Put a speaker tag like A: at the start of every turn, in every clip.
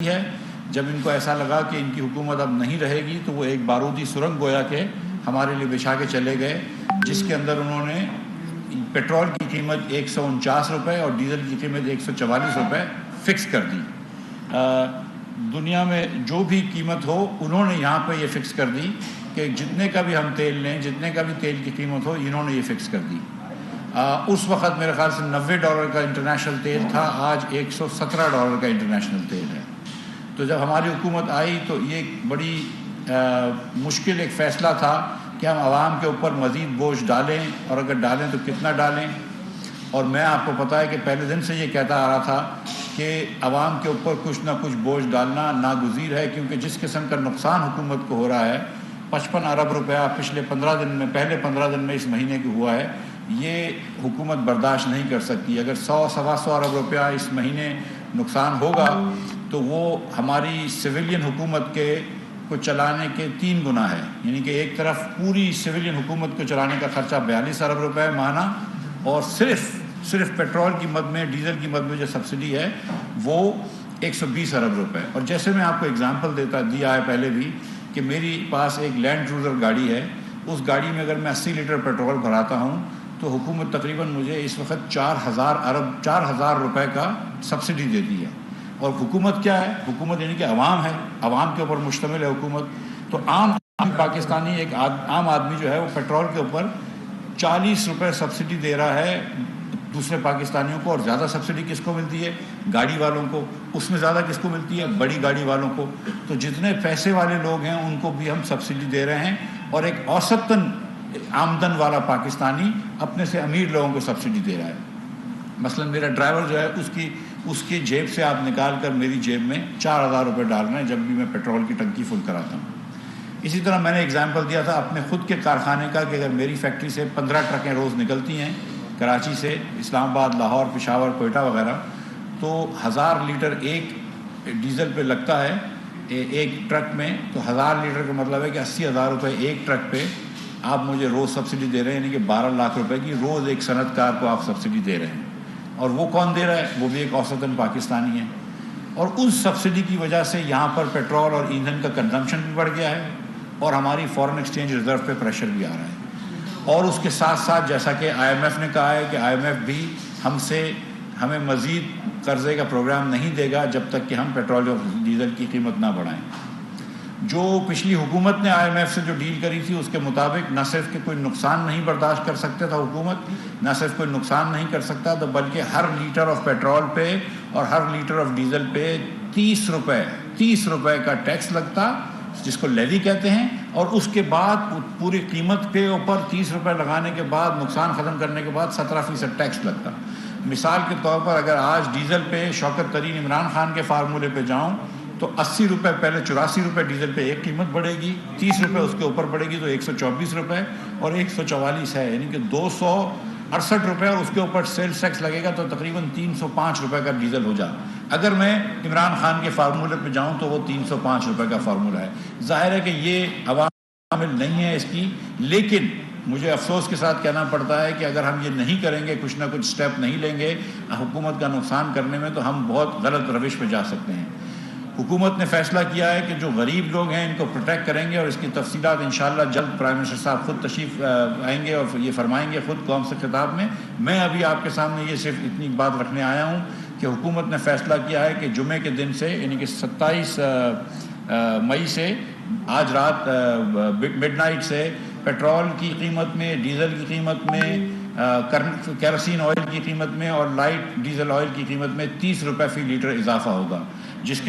A: ہے. جب ان کو ایسا لگا کہ ان کی حکومت اب نہیں رہے گی تو وہ ایک بارودی سرنگ گویا کہ ہمارے لیے بچھا کے چلے گئے، جس کے اندر انہوں نے پیٹرول کی قیمت 149 روپے اور ڈیزل کی قیمت 144 روپے فکس کر دی. دنیا میں جو بھی قیمت ہو انہوں نے یہاں پہ یہ فکس کر دی کہ جتنے کا بھی ہم تیل لیں، جتنے کا بھی تیل کی قیمت ہو، انہوں نے یہ فکس کر دی. اس وقت میرے خیال سے $90 کا انٹرنیشنل تیل تھا، آج $117 کا انٹرنیشنل تیل ہے. تو جب ہماری حکومت آئی تو یہ ایک بڑی مشکل ایک فیصلہ تھا کہ ہم عوام کے اوپر مزید بوجھ ڈالیں، اور اگر ڈالیں تو کتنا ڈالیں. اور میں آپ کو پتہ ہے کہ پہلے دن سے یہ کہتا آ رہا تھا کہ عوام کے اوپر کچھ نہ کچھ بوجھ ڈالنا ناگزیر ہے، کیونکہ جس قسم کا نقصان حکومت کو ہو رہا ہے، 55 ارب روپیہ پچھلے 15 دن میں، پہلے 15 دن میں اس مہینے کی ہوا ہے، یہ حکومت برداشت نہیں کر سکتی. اگر 100-125 ارب روپیہ اس مہینے نقصان ہوگا تو وہ ہماری سویلین حکومت کو چلانے کے 3 گنا ہے. یعنی کہ ایک طرف پوری سویلین حکومت کو چلانے کا خرچہ 42 ارب روپے ماہانہ، اور صرف پیٹرول کی مد میں، ڈیزل کی مد میں جو سبسڈی ہے وہ 120 ارب روپے. اور جیسے میں آپ کو اگزامپل دیا ہے پہلے بھی کہ میری پاس ایک لینڈ کروزر گاڑی ہے، اس گاڑی میں اگر میں 80 لیٹر پیٹرول بھراتا ہوں تو حکومت تقریباً مجھے اس وقت 4,000 روپے کا سبسڈی دیتی ہے. اور حکومت کیا ہے؟ حکومت یعنی کہ عوام ہے، عوام کے اوپر مشتمل ہے حکومت. تو عام پاکستانی، ایک عام آدمی جو ہے وہ پیٹرول کے اوپر 40 روپے سبسڈی دے رہا ہے دوسرے پاکستانیوں کو. اور زیادہ سبسڈی کس کو ملتی ہے؟ گاڑی والوں کو. اس میں زیادہ کس کو ملتی ہے؟ بڑی گاڑی والوں کو. تو جتنے پیسے والے لوگ ہیں ان کو بھی ہم سبسڈی دے رہے ہیں، اور ایک اوسطاً آمدن والا پاکستانی اپنے سے امیر لوگوں کو سبسڈی دے رہا ہے. مثلا میرا ڈرائیور جو ہے اس کی جیب سے آپ نکال کر میری جیب میں 4,000 روپے ڈال رہے ہیں جب بھی میں پیٹرول کی ٹنکی فل کراتا ہوں. اسی طرح میں نے اگزامپل دیا تھا اپنے خود کے کارخانے کا کہ اگر میری فیکٹری سے 15 ٹرکیں روز نکلتی ہیں کراچی سے، اسلام آباد، لاہور، پشاور، کوئٹہ وغیرہ، تو 1000 لیٹر ایک ڈیزل پہ لگتا ہے ایک ٹرک میں. تو 1000 لیٹر کا مطلب ہے کہ 80,000 روپے ایک ٹرک پہ آپ مجھے روز سبسڈی دے رہے ہیں. یعنی کہ 12 لاکھ روپے کی روز ایک صنعت کار کو آپ سبسڈی دے رہے ہیں. اور وہ کون دے رہا ہے؟ وہ بھی ایک اوسطاً پاکستانی ہے. اور اس سبسڈی کی وجہ سے یہاں پر پیٹرول اور ایندھن کا کنزمپشن بھی بڑھ گیا ہے، اور ہماری فارن ایکسچینج ریزرو پہ پریشر بھی آ رہا ہے. اور اس کے ساتھ ساتھ جیسا کہ IMF نے کہا ہے کہ IMF بھی ہمیں مزید قرضے کا پروگرام نہیں دے گا جب تک کہ ہم پیٹرول اور ڈیزل کی قیمت نہ بڑھائیں. جو پچھلی حکومت نے IMF سے جو ڈیل کری تھی اس کے مطابق نہ صرف کہ کوئی نقصان نہیں برداشت کر سکتا تھا حکومت، نہ صرف کوئی نقصان نہیں کر سکتا تھا، بلکہ ہر لیٹر آف پیٹرول پہ اور ہر لیٹر آف ڈیزل پہ 30 روپے کا ٹیکس لگتا، جس کو لیوی کہتے ہیں. اور اس کے بعد پوری قیمت کے اوپر 30 روپے لگانے کے بعد، نقصان ختم کرنے کے بعد 17% ٹیکس لگتا. مثال کے طور پر اگر آج ڈیزل پہ شوکت ترین عمران خان کے فارمولے پہ جاؤں تو 80 روپے، پہلے 84 روپے ڈیزل پہ ایک قیمت بڑھے گی، 30 روپے اس کے اوپر بڑھے گی تو 124 روپے اور 144 ہے، یعنی کہ 268 روپے، اور اس کے اوپر سیلز ٹیکس لگے گا تو تقریباً 305 روپے کا ڈیزل ہو جائے. اگر میں عمران خان کے فارمولے پہ جاؤں تو وہ 305 روپے کا فارمولہ ہے. ظاہر ہے کہ یہ عوام شامل نہیں ہے اس کی، لیکن مجھے افسوس کے ساتھ کہنا پڑتا ہے کہ اگر ہم یہ نہیں کریں گے، کچھ نہ کچھ سٹیپ نہیں لیں گے حکومت کا نقصان کرنے میں، تو ہم بہت غلط روش پہ جا سکتے ہیں. حکومت نے فیصلہ کیا ہے کہ جو غریب لوگ ہیں ان کو پروٹیکٹ کریں گے، اور اس کی تفصیلات انشاءاللہ جلد پرائم منسٹر صاحب خود تشریف آئیں گے اور یہ فرمائیں گے خود قوم سے خطاب میں. میں ابھی آپ کے سامنے یہ صرف اتنی بات رکھنے آیا ہوں کہ حکومت نے فیصلہ کیا ہے کہ جمعے کے دن سے، یعنی کہ 27 مئی سے، آج رات مڈ نائٹ سے پیٹرول کی قیمت میں، ڈیزل کی قیمت میں، کیروسین آئل کی قیمت میں اور لائٹ ڈیزل آئل کی قیمت میں 30 روپے فی لیٹر اضافہ ہوگا، جس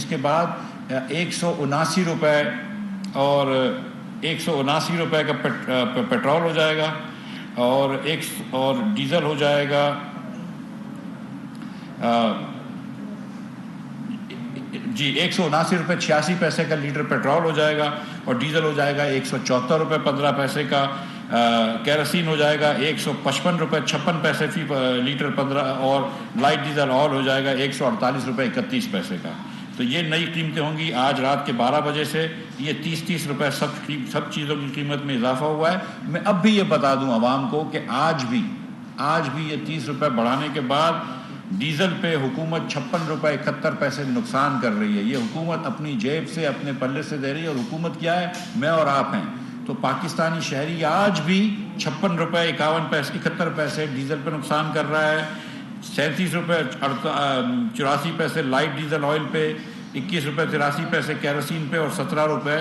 A: کے بعد 179 روپے اور 179 روپے کا پیٹرول ہو جائے گا، اور ڈیزل ہو جائے گا جی 179 روپے 86 پیسے کا لیٹر پیٹرول ہو جائے گا، اور ڈیزل ہو جائے گا 174 روپے 15 پیسے کا، کیروسین ہو جائے گا 155 روپے 56 پیسے فی لیٹر 15، اور لائٹ ڈیزل آئل ہو جائے گا 148 روپے 31 پیسے کا. تو یہ نئی قیمتیں ہوں گی. آج رات کے 12 بجے سے یہ 30 روپے سب چیزوں کی قیمت میں اضافہ ہوا ہے. میں اب بھی یہ بتا دوں عوام کو کہ آج بھی یہ 30 روپے بڑھانے کے بعد ڈیزل پہ حکومت 56 روپے 71 پیسے نقصان کر رہی ہے. یہ حکومت اپنی جیب سے اپنے پلے سے دے رہی ہے. اور حکومت کیا ہے؟ میں اور آپ ہیں. تو پاکستانی شہری آج بھی 56 روپے 71 پیسے ڈیزل پہ نقصان کر رہا ہے. 37 روپے 84 پیسے لائٹ ڈیزل آئل پہ, 21 روپے 83 پیسے کیروسین پہ, اور 17 روپے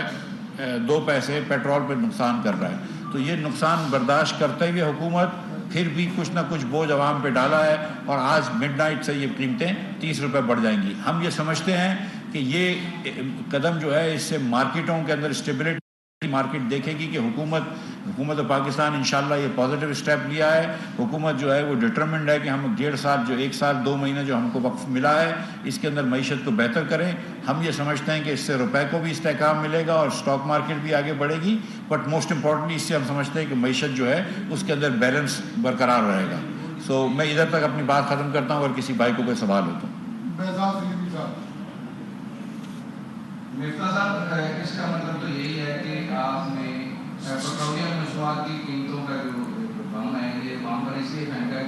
A: 2 پیسے پیٹرول پہ نقصان کر رہا ہے. تو یہ نقصان برداشت کرتے ہوئے حکومت پھر بھی کچھ نہ کچھ بوجھ عوام پہ ڈالا ہے. اور آج مڈ نائٹ سے یہ قیمتیں 30 روپے بڑھ جائیں گی. ہم یہ سمجھتے ہیں کہ یہ قدم جو ہے اس سے مارکیٹوں کے اندر اسٹیبلٹی مارکیٹ دیکھے گی کہ حکومت پاکستان انشاءاللہ یہ پازیٹیو اسٹیپ لیا ہے. حکومت جو ہے وہ ڈٹرمنڈ ہے کہ ہم 1.5 سال جو 1 سال 2 مہینے جو ہم کو وقت ملا ہے اس کے اندر معیشت کو بہتر کریں. ہم یہ سمجھتے ہیں کہ اس سے روپے کو بھی استحکام ملے گا اور اسٹاک مارکیٹ بھی آگے بڑھے گی. بٹ موسٹ امپورٹنٹلی اس سے ہم سمجھتے ہیں کہ معیشت جو ہے اس کے اندر بیلنس برقرار رہے گا. سو میں ادھر تک اپنی بات ختم کرتا ہوں. اور کسی بھائی کو کوئی سوال ہو تو.
B: مفتا صاحب, اس کا مطلب تو یہی ہے کہ آپ نے پیٹرولیم مصنوعات کی قیمتوں کا جو بم ہے یہ وہاں پر اس لیے پھینکا